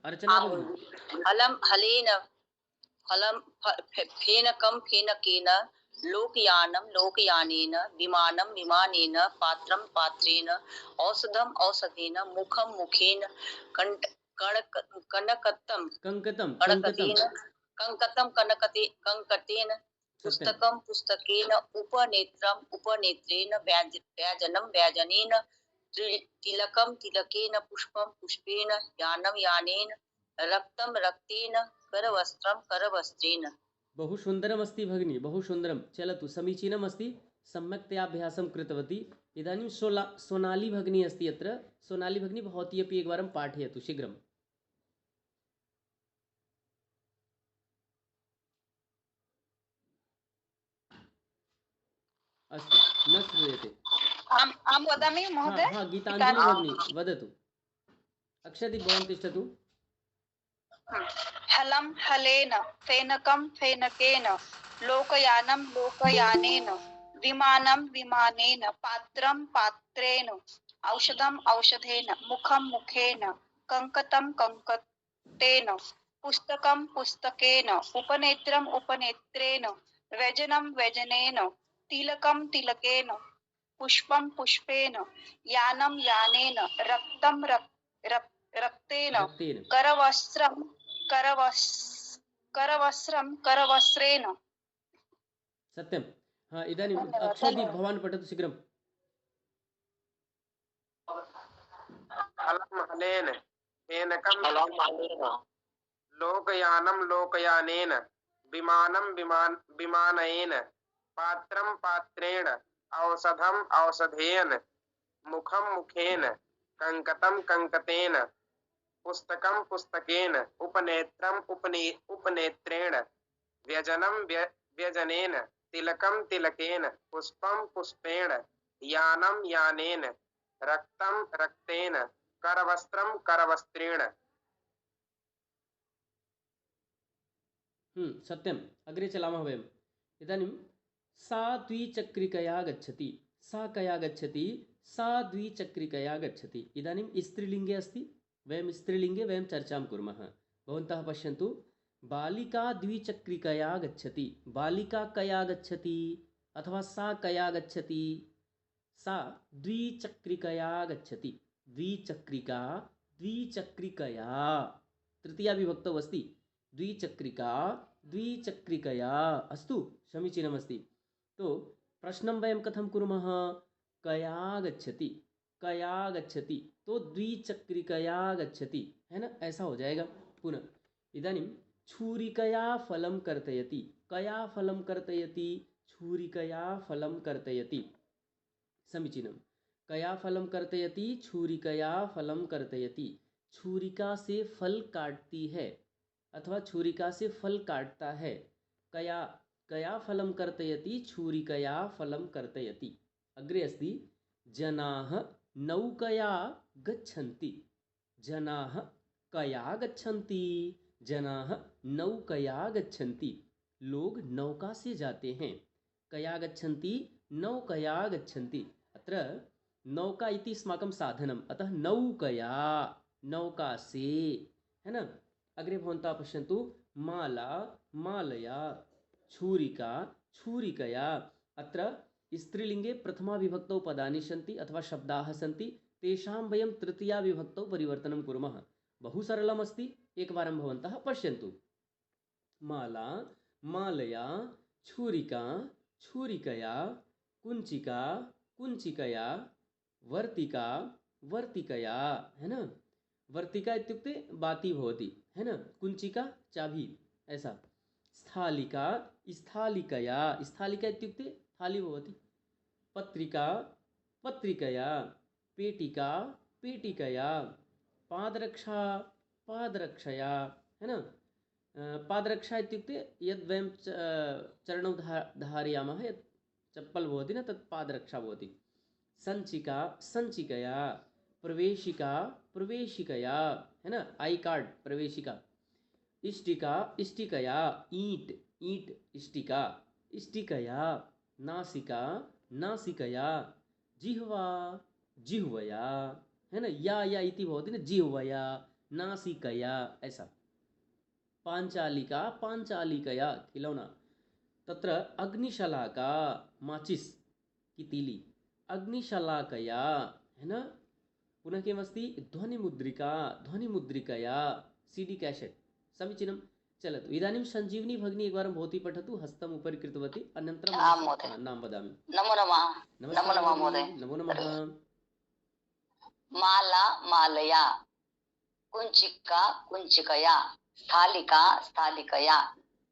अर्चना भगिनी। हलम हलेन फलं फेनकं फेनकेन लोकयानं लोकयानेन विमानं विमानेन पात्रं पात्रेण औषधं औषधेन मुखं मुखेन कनकतं कंकतम कंकतम। कणकतेन कङ्कतं कङ्कतेन सत्यम। पुस्तकं पुस्तकेन उपनेत्रम् उपनेत्रेण व्याजनं व्याजनेन तिलकं तिलकेन पुष्पं पुष्पेण यानं यानेन रक्तं रक्तेन करवस्त्रं करवस्त्रेण। बहु सुन्दरम् अस्ति भगिनी, बहु सुन्दरं। चलतु, समीचीनम् अस्ति, सम्यक्तया अभ्यासं कृतवती। इदानीं सोनाली भगिनी अस्ति अत्र। सोनाली भगिनी भवती अपि एकवारं पाठयतु शीघ्रम्। अस्तु, न श्रूयते। आं वदामि महोदय। हाँ, गीताञ्जलि भगिनी वदतु। अक्षति, भवान् तिष्ठतु। हलं हलेन फेनकं फेनकेन लोकयानं लोकयानेन विमानं विमानेन पात्रं पात्रेण औषधं औषधेन मुखं मुखेन कङ्कतं कङ्कतेन पुस्तकं पुस्तकेन उपनेत्रम् उपनेत्रेण व्यजनं व्यजनेन तिलकं तिलकेन पुष्पं पुष्पेन यानं यानेन रक्तं रक्तेन रक्तेन। करवस्त्रं करवस्त्रेण। सत्यं। हाँ, इदानीम् अक्षति, भवान् पठतु शीघ्रम्। हलं हलेन फेनकं लोकयानं लोकयानेन विमानं विमानयेन पात्रं पात्रेण औषधं औषधेन मुखं मुखेन कङ्कतं कङ्कतेन पुस्तकं पुस्तकेन उपनेत्रम् उपनेत्रेण व्यजनं व्यजनेन तिलकं तिलकेन पुष्पं पुष्पेण यानं यानेन रक्तं रक्तेन करवस्त्रं करवस्त्रेण। सत्यम्। अग्रे चलामः वयम्। इदानीं सा द्विचक्रिकया गच्छति। सा कया गच्छति? सा द्विचक्रिकया गच्छति। इदानीं स्त्रीलिङ्गे अस्ति। वयं स्त्रीलिङ्गे वयं चर्चां कुर्मः। भवन्तः पश्यन्तु, बालिका द्विचक्रिकया गच्छति। बालिका कया गच्छति अथवा सा कया गच्छति? सा द्विचक्रिकया गच्छति। द्विचक्रिका द्विचक्रिकया, तृतीया विभक्तौ अस्ति। द्विचक्रिका द्विचक्रिकया। अस्तु, समीचीनमस्ति। तो प्रश्नं वयं कथं कुर्मः? कया गच्छति, कया गच्छति, तो द्विचक्रिकया गच्छति, है ना? ऐसा हो जाएगा। पुनः इदानीं छुरिकया फलं कर्तयति। कया फलं कर्तयति? छुरिकया फलं कर्तयति। समीचीनं। कया फलं कर्तयति? छुरिकया फलं कर्तयति। छुरिका से फल काटती है अथवा छुरिका से फल काटता है। कया कया फलं कर्तयति? छुरिकया फलं कर्तयति। अग्रे अस्ति जनाः नौकया गच्छन्ति। जनाः कया गच्छन्ति? जनाः नौकया गच्छन्ति। लोग नौका से जाते हैं। कया गच्छन्ति? नौकया गच्छन्ति। अत्र नौका इति अस्माकं साधनम्, अतः नौकया, नौका से, है ना? अग्रे भवन्तः पश्यन्तु, माला मालया, छुरिका छुरिकया। अत्र स्त्रीलिङ्गे प्रथमा विभक्तौ पदानि सन्ति अथवा शब्दाः सन्ति, तेषां वयं तृतीया विभक्तौ परिवर्तनं कुर्मः। बहु सरलमस्ति, एकवारं भवन्तः पश्यन्तु। माला मालया, छुरिका छुरिकया, कुञ्चिका कुञ्चिकया, वर्तिका वर्तिकया, है ना? वर्तिका इत्युक्ते बाती भवति, है ना? कुञ्चिका चाभी, ऐसा। स्थालिका स्थालिकया, स्थालिका इत्युक्ते थाली भवति। पत्रिका पत्रिकया, पेटिका पेटिकया, पादरक्षा पादरक्षया, है ना? पादरक्षा इत्युक्ते यद् वयं चरणौ धारयामः, यत् चप्पल भवति न, तत् पादरक्षा भवति। सञ्चिका सञ्चिकया, प्रवेशिका प्रवेशिकया, है ना? आई कार्ड प्रवेशिका। इष्टिका इष्टिकया, ईंट ईंट इष्टिका इष्टिकया। नासिका नासिकया, जिह्वा जिह्वया, है ना? या इति भवति न, जिह्वया, नासिकया, ऐसा। पांचालिका पांचालिकया, खिलौना। तत्र अग्निशलाका, माचिस की तीली, अग्निशलाकया, है ना। पुनः किमस्ति, ध्वनिमुद्रिका, ध्वनिमुद्रिकया, सीडी कैसेट्, समीचीनं। चलतु इदानीं सञ्जीवनी भगिनी एकवारं भवती पठतु, हस्तम् उपरि कृतवती, अनन्तरं आं महोदय। नाम वदामि। नमो नमः। नमस्कारः नमो नमः भगिनी, महोदय। नमो नमः। माला मालया, कुञ्चिका कुञ्चिकया, स्थालिका स्थालिकया,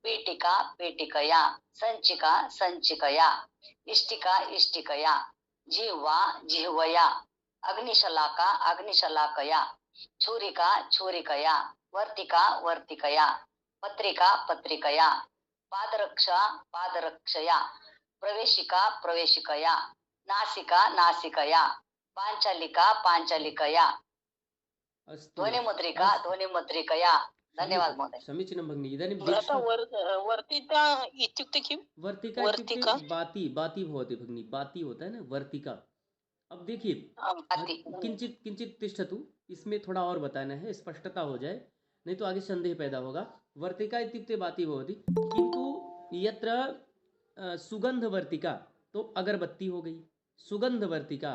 पेटिका पेटिकया, सञ्चिका सञ्चिकया, इष्टिका इष्टिकया, जिह्वा जिह्वया, अग्निशलाका अग्निशलाकया, छुरिका छुरिकया, वर्तिका वर्तिकया, पत्रिका पत्रिकया, पादरक्षा पादरक्षया, प्रवेशिका प्रवेशिकया, नासिका नासिकया, पाञ्चालिका पाञ्चालिकया, अस्तु ध्वनिमुद्रिका ध्वनिमुद्रिकया। धन्यवाद महोदय। समीचीनं भगिनी। इदानीं भ्राता दीक्षा, वर्तिता इत्युक्ते किं? वर्तिका वर्तिका? इत्युक्ते बाती, बाती भवति भगिनी, बाती होता है ना, वर्तिका। अब देखिए, आम्। किंचित किंचित तिष्ठतु, इसमें थोड़ा और बताना है, स्पष्टता हो जाए, नहीं तो आगे संदेह पैदा होगा। वर्तिका इत्युक्ते बाती भवति, किंतु यत्र सुगंध वर्तिका तो अगरबत्ती हो गई, सुगंध वर्तिका,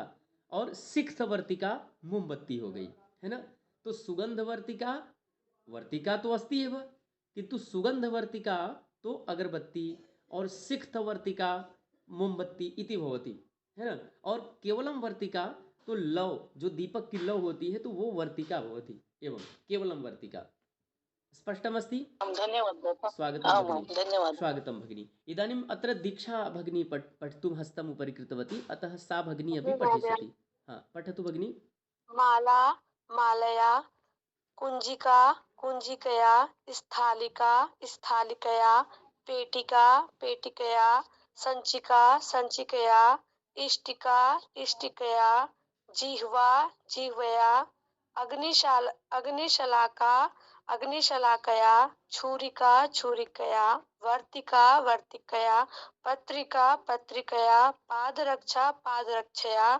और सिक्थ वर्तिका मोमबत्ती हो गई, है ना। तो सुगंध वर्तिका, वर्तिका तो अस्ति एव, किंतु सुगंध वर्तिका तो अगरबत्ती, और सिक्थ वर्तिका मोमबत्ती इति भवति, है ना। और केवलम वर्तिका तो लौ, जो दीपक की लौ होती है, तो वो वर्तिका भवति, एवं केवलम वर्तिका। स्पष्टमस्ति? धन्यवाद भ्राता। स्वागतं आम् भगिनी, आम्, धन्यवाद। स्वागतं भगिनी। इदानीम् अत्र दीक्षा भगिनी पठितुं हस्तम् उपरि कृतवती, अतः सा भगिनी अपि पठिष्यति। हाँ, पठतु भगिनी। माला मालया, कुंजिका कुंजिकया, स्थालिका स्थालिकया, पेटिका पेटिकया, संचिका संचिकया, इष्टिका इष्टिकया, जिह्वा जिह्वया, अग्निशलाका अग्निशलाकया, छुरिका छुरिकया, वर्तिका वर्तिकया, पत्रिका पत्रिकया, पादरक्षा पादरक्षया,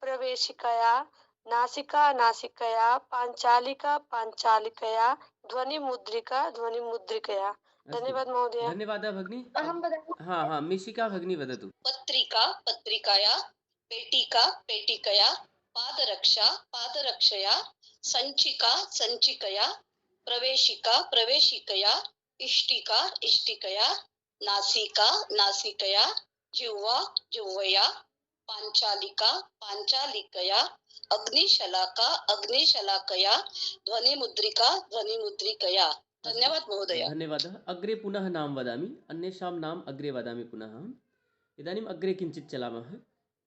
प्रवेशिकया, नासिका नासिकया, पांचालिका पांचालिकया, ध्वनिमुद्रिका ध्वनिमुद्रिकया। धन्यवाद महोदय। धन्यवादः भगिनी। अहं वदामि। हाँ हाँ, मिशिका भगिनी वदतु। पत्रिका पत्रिकया, पेटिका पेटिकया, पादरक्षा पादरक्षया, सञ्चिका सञ्चिकया, प्रवेशिका प्रवेशिकया, इष्टिका इष्टिकया, नासिका नासिकया, जिह्वा जिह्वया, पाञ्चालिका पाञ्चालिकया, अग्निशलाका अग्निशलाकया, ध्वनिमुद्रिका ध्वनिमुद्रिकया। धन्यवाद महोदय। धन्यवादः। अग्रे पुनः नाम वदामि, अन्येषां नाम अग्रे वदामि पुनः। इदानीम् अग्रे किञ्चित् चलामः।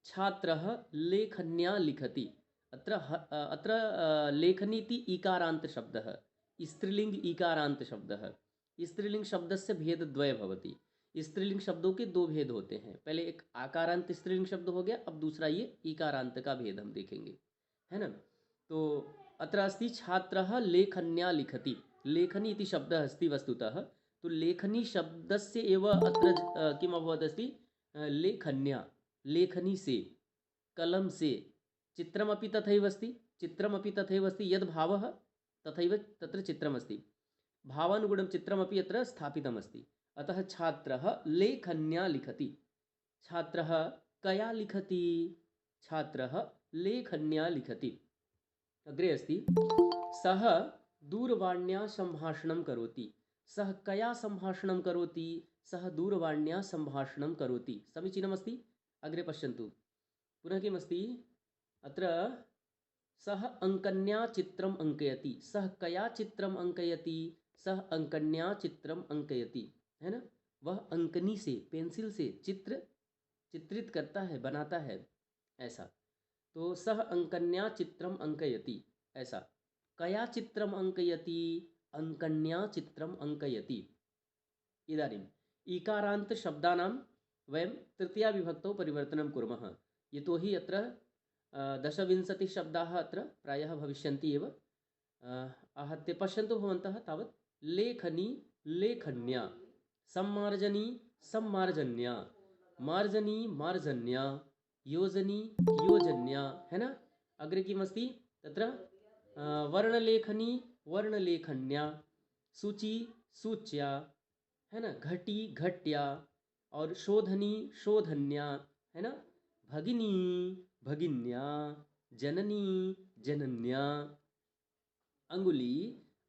छात्रः लेखन्या लिखति। अत्र लेखनी इति ईकारान्तशब्दः, स्त्रीलिङ्ग ईकारान्तशब्दः। स्त्रीलिङ्गशब्दस्य भेदद्वयः भवति। स्त्रीलिंग शब्दों के दो भेद होते हैं, पहले एक आकारांत स्त्रीलिंग शब्द हो गया, अब दूसरा ये ईकारांत का भेद हम देखेंगे, है ना। तो अत्र अस्ति छात्रः लेखन्या लिखति। लेखनी इति शब्दः अस्ति वस्तुतः, तो लेखनी शब्दस्य एव अत्र किम् अभवत् अस्ति, लेखन्या, लेखनी से, कलम से। चित्रमपि तथैव अस्ति, चित्रमपि तथैव अस्ति, यद् भावः तथैव तत्र चित्रमस्ति, भावानुगुणं चित्रमपि अत्र स्थापितमस्ति। अतः छात्रः लेखन्या लिखति। छात्रः कया लिखति? छात्रः लेखन्या लिखति। अग्रे अस्ति सः दूरवाण्या सम्भाषणं करोति। सः कया सम्भाषणं करोति? सः दूरवाण्या सम्भाषणं करोति। समीचीनमस्ति। अग्रे पश्यन्तु, पुनः किमस्ति अत्र, सः अंकन्या चित्रम् अंकयति। सः कया चित्रम् अंकयति? सः अंकन्या चित्रम् अंकयति, है ना। वह अंकनी से, पेंसिल से चित्रित करता है, बनाता है, ऐसा। तो सः अंकन्या चित्रम् अंकयति, ऐसा। कया चित्रम् अंकयति? अंकन्या चित्रम् अंकयति। इदानीम् ईकारान्त शब्दानां वयं तृतीया विभक्तौ परिवर्तनं कुर्मः, यतोहि अत्र 10-20 शब्दाः अत्र प्रायः भविष्यन्ति एव। आहत्य पश्यन्तु भवन्तः तावत्। लेखनी लेखन्या, सम्मार्जनी सम्मार्जन्या, मार्जनी मार्जन्या, योजनी योजन्या, है ना। अग्रे किमस्ति तत्र, वर्णलेखनी वर्णलेखन्या, सूची सूच्या, है ना, घटी घट्या, और शोधनी शोधन्या, है ना, भगिनी भगिन्या, जननी जनन्या, अंगुली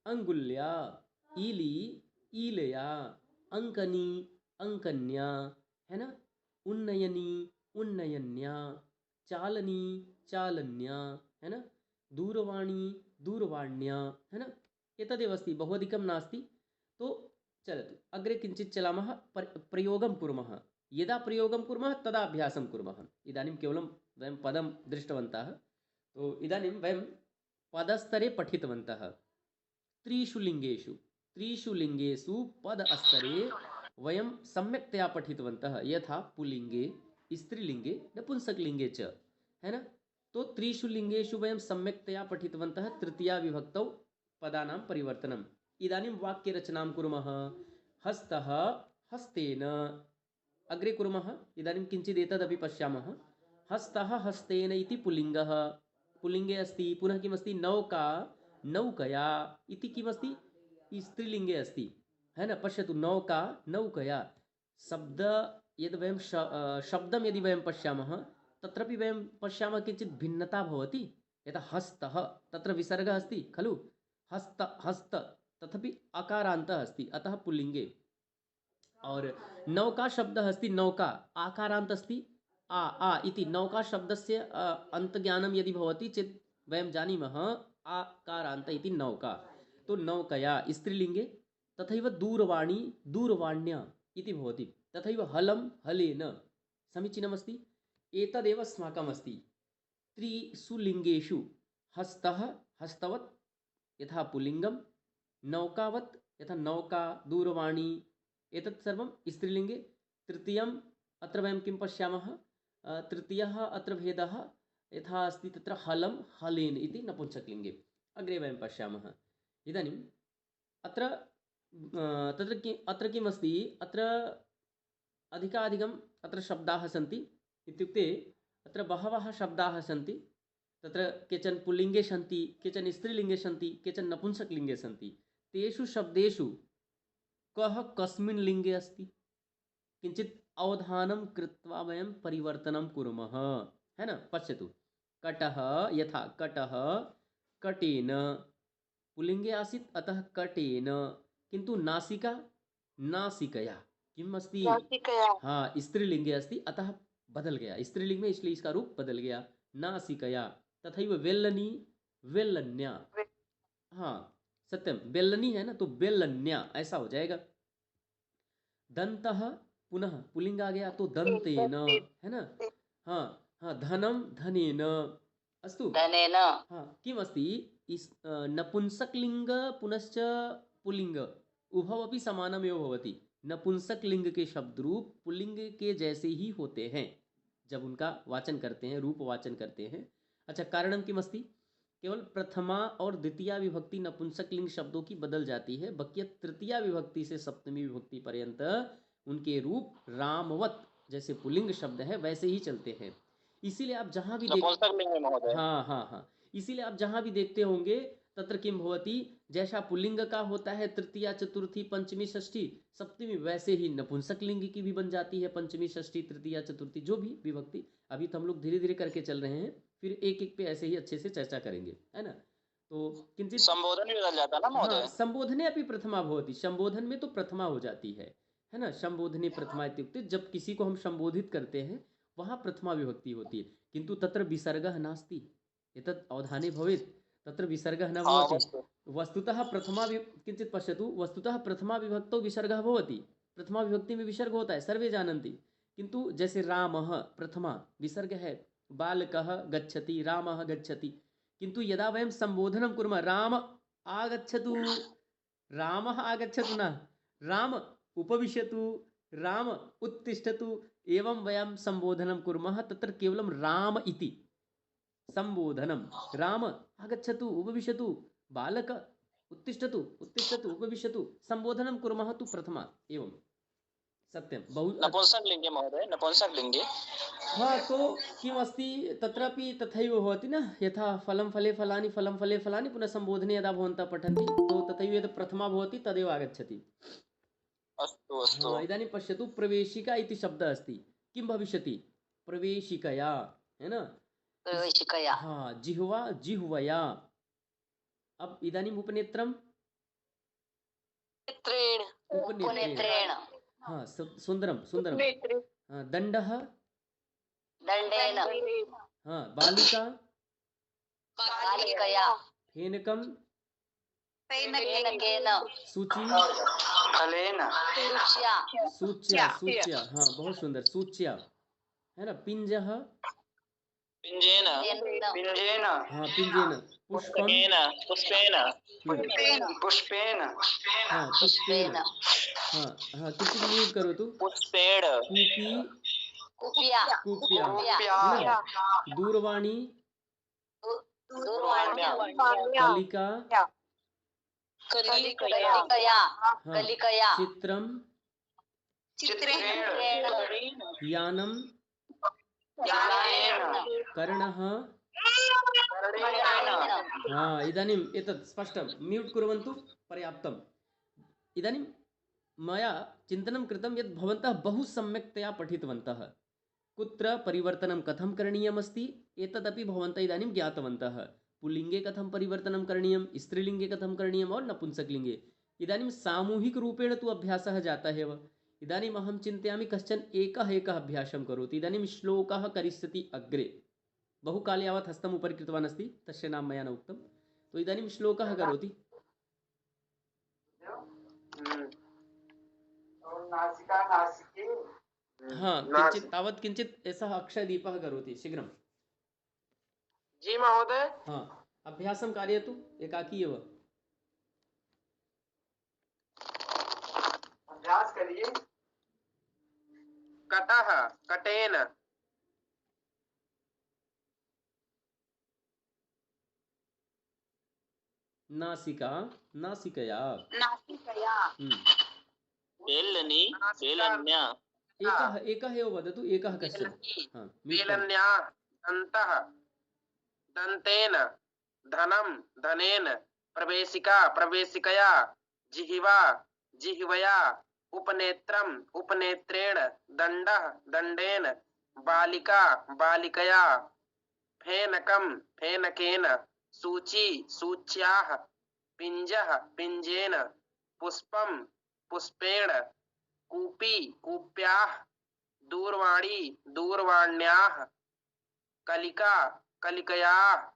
अंगुल्या, ईली ईलया, अंकनी अंकन्या, है ना, उन्नयनी उन्नयन्या, चालनी चालन्या, है ना, दूरवाणी दूरवाण्या, है ना, एतदेव अस्ति, बहु अधिकं नास्ति। तो चलतु अग्रे किञ्चित् चलामः। प्रयोगं कुर्मः। यदा प्रयोगं कुर्मः तदा अभ्यासं कुर्मः। इदानीं केवलं वयं पदं दृष्टवन्तः, तो इदानीं वयं पदस्तरे पठितवन्तः। त्रिषु लिङ्गेषु पद स्तरे वयं सम्यक्तया पठितवन्तः, यथा पुल्लिङ्गे, स्त्रीलिङ्गे, नपुंसकलिङ्गे च, है ना। तो त्रिषु लिङ्गेषु वयं सम्यक्तया पठितवन्तः तृतीया विभक्तौ पदानां परिवर्तनम्। इदानीं वाक्यरचनां कुर्मः। हस्तः हस्तेन, अग्रे कुर्मः। इदानीं किञ्चित् एतदपि पश्यामः। हस्तः हस्तेन इति पुल्लिङ्गः, पुल्लिङ्गे अस्ति। पुनः किमस्ति? नौका नौकया इति किमस्ति? स्त्रीलिङ्गे अस्ति, है न। पश्यतु, नौका नौकया। शब्द यद् वयं शब्दं यदि वयं पश्यामः, तत्रापि वयं पश्यामः किञ्चित् भिन्नता भवति। यथा हस्तः, तत्र विसर्गः अस्ति खलु, हस्त हस्त, तथापि अकारान्तः अस्ति, अतः पुल्लिङ्गे। और नौका शब्दः अस्ति, नौका आकारान्त अस्ति, आ इति। नौका शब्दस्य अन्तज्ञानं यदि भवति चेत् वयं जानीमः आकारान्त इति नौका। तो नौकया स्त्रीलिङ्गे। तथैव दूरवाणी दूरवाण्या इति भवति। तथैव हलं हलेन, समीचीनमस्ति। एतदेव अस्माकम् अस्ति। त्रिषु लिङ्गेषु हस्तः हस्तवत् यथा पुल्लिङ्गं, नौकावत् यथा नौका, दूरवाणी, एतत् सर्वं स्त्रीलिङ्गे। तृतीयम् अत्र वयं किं पश्यामः? तृतीयः अत्र भेदः यथा अस्ति तत्र हलं हलेन इति नपुंसकलिङ्गे। अग्रे वयं पश्यामः। इदानीम् अत्र अत्र किमस्ति? अत्र अधिकाधिकम् अत्र शब्दाः सन्ति। इत्युक्ते अत्र बहवः शब्दाः सन्ति। तत्र केचन पुल्लिङ्गे सन्ति, केचन स्त्रीलिङ्गे सन्ति, केचन नपुंसकलिङ्गे सन्ति। तेषु शब्देषु कः कस्मिन् लिङ्गे अस्ति, किञ्चित् अवधानं कृत्वा वयं परिवर्तनं कुर्मः, है न। पश्यतु, कटः, यथा कटः कटेन, पुल्लिङ्गे आसीत् अतः कटेन, किन्तु नासिका नासिकया। किम् अस्ति? हाँ, स्त्रीलिङ्गे अस्ति अतः बदल गया, स्त्रीलिंग में इसलिए इसका रूप बदल गया, नासिकया। तथैव वेल्लनी वेल्लन्या, हाँ सत्यम, बेल्लनी है ना, तो बेल्लन्या ऐसा हो जाएगा। दंतः, पुनः पुल्लिंग आ गया तो दंतेन, है ना। हाँ हाँ, धनम धनेन, अस्तु धनेन। हाँ, किम् अस्ति? नपुंसकलिंग पुनश्च पुल्लिंग उभौ अपि समानमेव भवति। नपुंसकलिंग के शब्द रूप पुल्लिंग के जैसे ही होते हैं जब उनका वाचन करते हैं, रूप वाचन करते हैं। अच्छा, कारणं किम् अस्ति? केवल प्रथमा और द्वितीया विभक्ति नपुंसकलिंग शब्दों की बदल जाती है, बाकी तृतीया विभक्ति से सप्तमी विभक्ति पर्यंत उनके रूप रामवत जैसे पुल्लिंग शब्द है वैसे ही चलते हैं। इसीलिए आप जहाँ भी हाँ, इसीलिए आप जहाँ भी देखते होंगे तत्र किम भवति, जैसा पुल्लिंग का होता है तृतीया चतुर्थी पंचमी षष्ठी सप्तमी, वैसे ही नपुंसकलिंग की भी बन जाती है पंचमी षष्ठी तृतीया चतुर्थी, जो भी विभक्ति। अभी तो हम लोग धीरे धीरे करके चल रहे हैं, फिर एक एक पे ऐसे ही अच्छे से चर्चा करेंगे, है ना। तो किंचित संबोधन भी बदल जाता है ना महोदय। संबोधने अपि प्रथमा भवति, संबोधन में तो प्रथमा हो जाती है ना। संबोधने प्रथमा इत्युक्ते जब किसी को हम संबोधित करते हैं वहाँ प्रथमा विभक्ति होती है, किंतु तत्र विसर्गः नास्ति, एतत् अवधाने भवेत्। तत्र विसर्गः न भवति। वस्तुतः प्रथमा किंचित पश्यतु, वस्तुतः प्रथमा विभक्तौ विसर्गः भवति, प्रथमा विभक्ति में विसर्ग होता है, सर्वे जानन्ति। किंतु जैसे रामः प्रथमा विसर्ग है, बालकः गच्छति, रामः गच्छति, किंतु यदा वयं संबोधनं कुर्मः राम आगच्छतु, रामः आगच्छतु न, राम उपविशतु, राम उत्तिष्ठतु, एवं वयं संबोधनं कुर्मः, तत्र केवलं राम इति संबोधनं। राम आगच्छतु उपविशतु, बालक उत्तिष्ठतु उत्तिष्ठतु उपविशतु, संबोधनं कुर्मः तु प्रथमा एवं सत्यं बहु नपुंसकलिङ्गे महोदय, नपुंसकलिङ्गे। हाँ तो किमस्ति तत्रापि तथैव भवति न, यथा फलं फले फलानि फलं फले फलानि पुनः सम्बोधने यदा भवन्तः पठन्ति तो तथैव यद् प्रथमा भवति तदेव आगच्छति। अस्तु अस्तु। हाँ इदानीं पश्यतु प्रवेशिका इति शब्दः अस्ति, किं भविष्यति प्रवेशिकया, है न? प्रवेशिकया। हाँ जिह्वा जिह्वया। अब इदानीम् उपनेत्रं नेत्रेण उपनेत्रेण। हाँ सुन्दरं सुन्दरं। हाँ, दण्डः दण्डेन। हाँ बालिका बालिकया। फेनकं फेनकेन। सूची फलेन। सूच्या। सूच्या सूच्या, हाँ बहुत सुंदर सूच्या, है ना? पिंजः पिञ्जेन। पिञ्जेन। हाँ पिंजेन। पुष्पम पुष्पेन। पुष्पेन। हाँ पुष्पेन। हाँ हाँ किञ्चित् म्यूट् करोतु। पुष्पेण। कूपी कुप्या। कूप्या, कुप्या। है ना? दूरवाणी दूरवाण्या। कलिका कलिकया। हाँ कलिकया। चित्रं चित्रेण। यानं यानेन। कर्णः। हाँ इदानीम् एतत् स्पष्टं म्यूट् कुर्वन्तु, पर्याप्तम्। इदानीं मया चिन्तनं कृतं यत् भवन्तः बहु सम्यक्तया पठितवन्तः, कुत्र परिवर्तनं कथं करणीयमस्ति एतदपि भवन्तः इदानीं ज्ञातवन्तः। पुल्लिङ्गे कथं परिवर्तनं करणीयं, स्त्रीलिङ्गे कथं करणीयम् और नपुंसकलिङ्गे। इदानीं सामूहिकरूपेण तु अभ्यासः जातः एव। इदानीम् अहं चिन्तयामि कश्चन एकः अभ्यासं करोति। इदानीं श्लोकः करिष्यति अग्रे, बहुकाले यावत् हस्तम् उपरि कृतवान् अस्ति, तस्य नाम मया न उक्तं। तो इदानीं श्लोकः करोति। हाँ किञ्चित् तावत् किञ्चित् एषः अक्षरदीपः करोति, शीघ्रं। जी महोदय। हाँ अभ्यासं कारयतु एकाकी एव। अभ्यास करिए। कटः कटेन। नासिका नासिकया। नासिकया। बेलनी बेलन्या। एकः एव वदतु, एकः कश्चन। हाँ बेलन्या। दन्तः दन्तेन। धनं धनेन। प्रवेशिका प्रवेशिकया। जिह्वा जिह्वया। उपनेत्रम् उपनेत्रेण। दण्डः दण्डेन। बालिका बालिकया। फेनकं फेनकेन। सूची सूच्याः। पिञ्जः पिञ्जेन। पुष्पं पुष्पेण। कूपी कूप्याः। दूरवाणी दूरवाण्याः। कलिका कलिकयाः।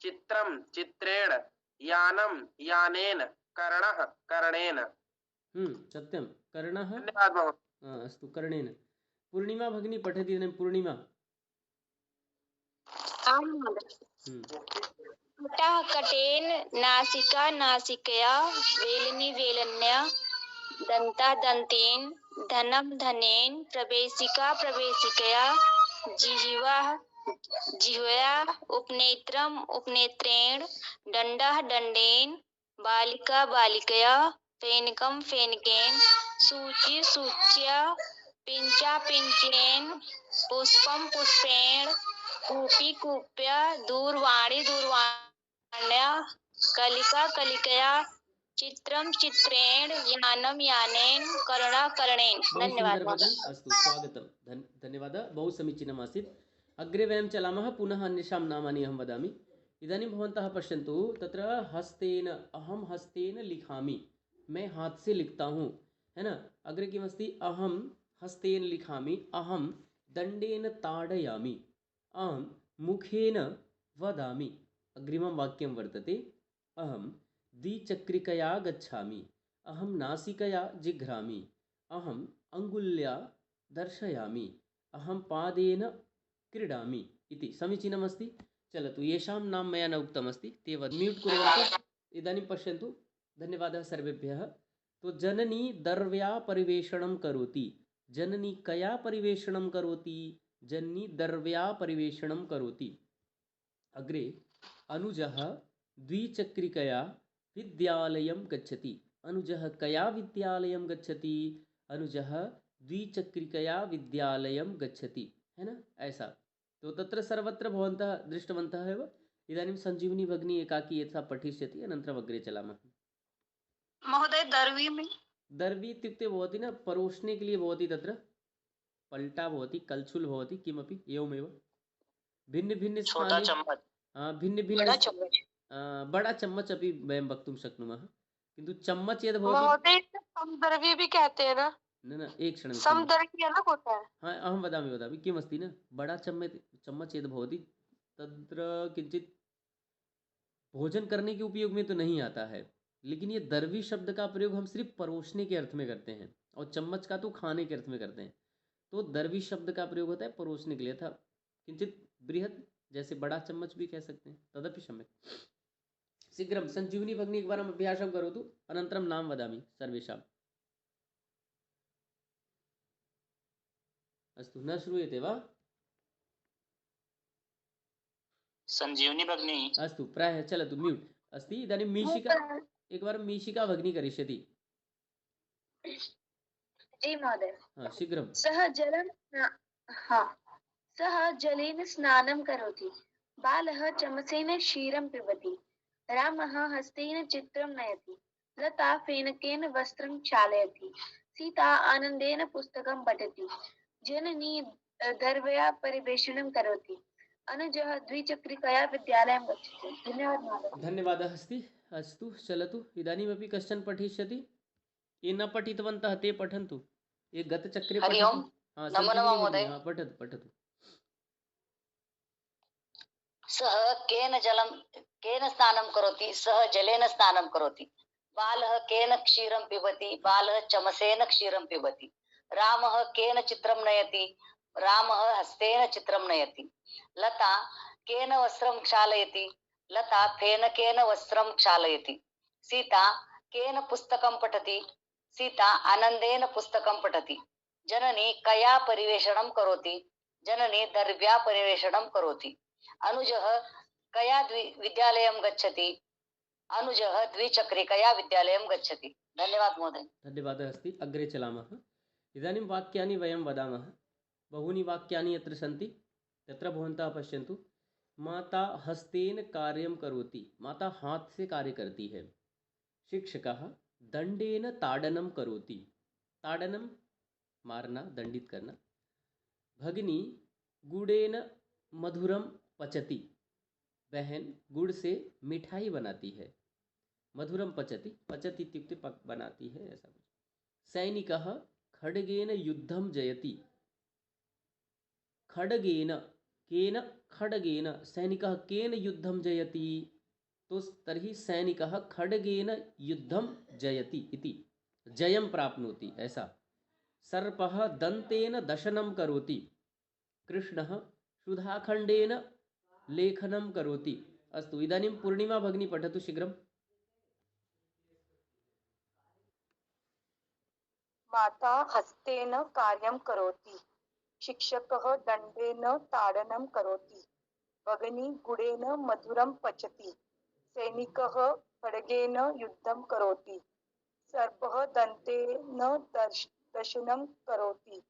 चित्रं चित्रेण। यानं यानेन। कर्णः कर्णेन। सत्यं कर्णः। धन्यवाद महोदय। अस्तु कर्णेन। पूर्णिमा भगिनी पठति इदानीं। पूर्णिमा। कटः कटेन। नासिका नासिकया। वेलनी वेलन्या। दन्तः दन्तेन। धनं धनेन। प्रवेशिका प्रवेशिकया। जिह्वा जिह्वया। उपनेत्रम् उपनेत्रेण। दण्डः दण्डेन। बालिका बालिकया। फेनकं फेनकेन। सूची सूच्या। पिञ्चा पिञ्चेन। पुष्पं पुष्पेण। कूपी कूप्या। दूरवाणी दूरवाण्या। कलिका कलिकया। चित्रं चित्रेण। यानं यानेन। कर्णः कर्णेन। बहु धन्यवाद सुन्दर भगिनी। अस्तु स्वागतं। धन्यवादः, बहु समीचीनम् आसीत्। अग्रे वयं चलामः। पुनः अन्येषां नामानि अहं वदामि। इदानीं भवन्तः पश्यन्तु, तत्र हस्तेन, अहं हस्तेन लिखामि, मैं हाथ से लिखता हूँ, है ना? अग्रे किमस्ति? अहं हस्तेन लिखामि, अहं दण्डेन ताडयामि, अहं मुखेन वदामि। अग्रिमं वाक्यं वर्तते, अहं द्विचक्रिकया गच्छामि, अहं नासिकया जिघ्रामि, अहम् अङ्गुल्या दर्शयामि, अहं पादेन क्रीडामि इति। समीचीनमस्ति। चलतु, येषां नाम मया न उक्तमस्ति ते म्यूट् कुर्वन्तु। इदानीं पश्यन्तु। धन्यवादः सर्वेभ्यः। तो जननी दर्व्या परिवेषणं करोति। जननी कया परिवेषणं करोति? जननी दर्व्या परिवेषणं करोति। अग्रे अनुजः द्विचक्रिकया विद्यालयं गच्छति। अनुजः कया विद्यालयं गच्छति? अनुजः द्विचक्रिकया विद्यालयं गच्छति, है ना, ऐसा। तो तत्र सर्वत्र भवन्तः दृष्टवन्तः एव। इदानीं सञ्जीवनी भगिनी एकाकी यथा पठिष्यति, अनन्तरम् अग्रे चलामः। महोदय दर्वी में दर्वी इत्युक्ते भवति न, परोष्णे के लिए भवति, तत्र पल्टा भवति, कल्छुल् भवति, किमपि एवमेव भिन्न भिन्न छोटा स्थाने चम्मच, भिन्न भिन्न बड़ा चम्मच। बड़ा चम्मच अपि वयं वक्तुं शक्नुमः, किन्तु चम्मच यद् भवति, महोदय इसे समदर्वी भी कहते हैं ना? न एक क्षणं, समदर्वी अलग होता है। हाँ अहं वदामि किमस्ति न, बड़ा चम्मच यद् भवति तत्र किञ्चित् भोजन करने के उपयोग में तो नहीं आता है, लेकिन ये दर्वी शब्द का प्रयोग हम सिर्फ परोसने के अर्थ में करते हैं, और चम्मच का तो खाने के अर्थ में करते हैं। तो दर्वी शब्द का प्रयोग होता है परोसने के लिए, था किंचित बृहत्, जैसे बड़ा चम्मच भी कह सकते हैं, तदपि सम्यक्। शीघ्रं सञ्जीवनी भगिनी एकवारम् अभ्यासं करोतु, अनन्तरं नाम वदामि सर्वेषाम्। अस्तु, न श्रूयते वा? संजीवनी भगिनी। अस्तु, प्रायः चलतु, म्यूट् अस्ति। इदानीं मीशिका, एकवारं मीशिका भगिनी करिष्यति। जी महोदय। शीघ्रं। सः जलेन स्नानं करोति, बालः चमसेन क्षीरं पिबति, रामः हस्तेन चित्रं नयति, लता फेनकेन वस्त्रं क्षालयति, सीता आनन्देन पुस्तकं पठति, जननी दर्व्या परिवेषणं करोति, अनुजः द्विचक्रिकया विद्यालयं गच्छति। धन्यवाद महोदय। धन्यवादः अस्ति। अस्तु, चलतु, इदानीमपि कश्चन पठिष्यति। ये न पठितवन्तः ते पठन्तु, ये गतचक्रे हरि ओम्। नमो नमः महोदय। पठतु। सः केन स्नानं करोति? सः जलेन स्नानं करोति। बालः केन क्षीरं पिबति? बालः चमसेन क्षीरं पिबति। रामः केन चित्रं नयति? रामः हस्तेन चित्रं नयति। लता केन वस्त्रं क्षालयति? लता फेनकेन वस्त्रं क्षालयति। सीता केन पुस्तकं पठति? सीता आनन्देन पुस्तकं पठति। जननी कया परिवेषणं करोति? जननी दर्व्या परिवेषणं करोति। अनुजः कया विद्यालयं गच्छति? अनुजः द्विचक्रिकया विद्यालयं गच्छति। धन्यवाद महोदय। धन्यवादः अस्ति। अग्रे चलामः। इदानीं वाक्यानि वयं वदामः। बहूनि वाक्यानि यत्र सन्ति तत्र भवन्तः पश्यन्तु। माता हस्तेन कार्यं करोति, माता हाथ से कार्य करती है। शिक्षकः दंडेन ताडनं करोति, ताडनं मारना, दंडित करना। भगिनी गुड़ेन मधुरम पचति, बहन गुड़ से मिठाई बनाती है। मधुरम पचति, पचति इत्युक्ते बनाती है, ऐसा कुछ। सैनिकः खड्गेन युद्धं जयति, खड्गेन, केन खड्गेन, सैनिकः केन युद्धं जयति? तो तर्हि सैनिकः खड्गेन युद्धं जयति इति, जयं प्राप्नोति, ऐसा। सर्पः दन्तेन दशनं करोति, कृष्णः सुधाखण्डेन लेखनं करोति। अस्तु, इदानीं पूर्णिमा भगिनी पठतु शीघ्रम्। माता हस्तेन कार्यं करोति, शिक्षकः दण्डेन ताडनं करोति, भगिनी गुडेन मधुरं पचति, सैनिकः खड्गेन युद्धं करोति, सर्पः दन्तेन दशनं करोति,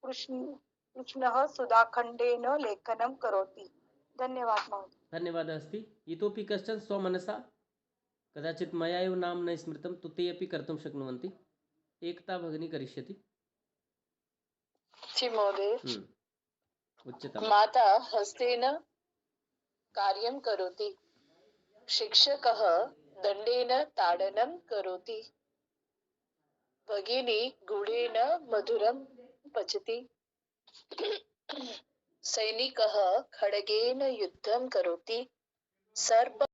कृष्णः सुधाखण्डेन लेखनं करोति। धन्यवाद महोदय। धन्यवादः अस्ति। इतोपि कश्चन स्वमनसा, कदाचित् मया एव नाम न स्मृतं, तु ते अपि कर्तुं शक्नुवन्ति। एकता भगिनी करिष्यति। जी महोदय। उच्यताम्। माता हस्तेन कार्यं करोति, शिक्षकः दण्डेन ताडनं करोति, भगिनी गुडेन मधुरं पचति, सैनिकः खड्गेन युद्धं करोति, सर्प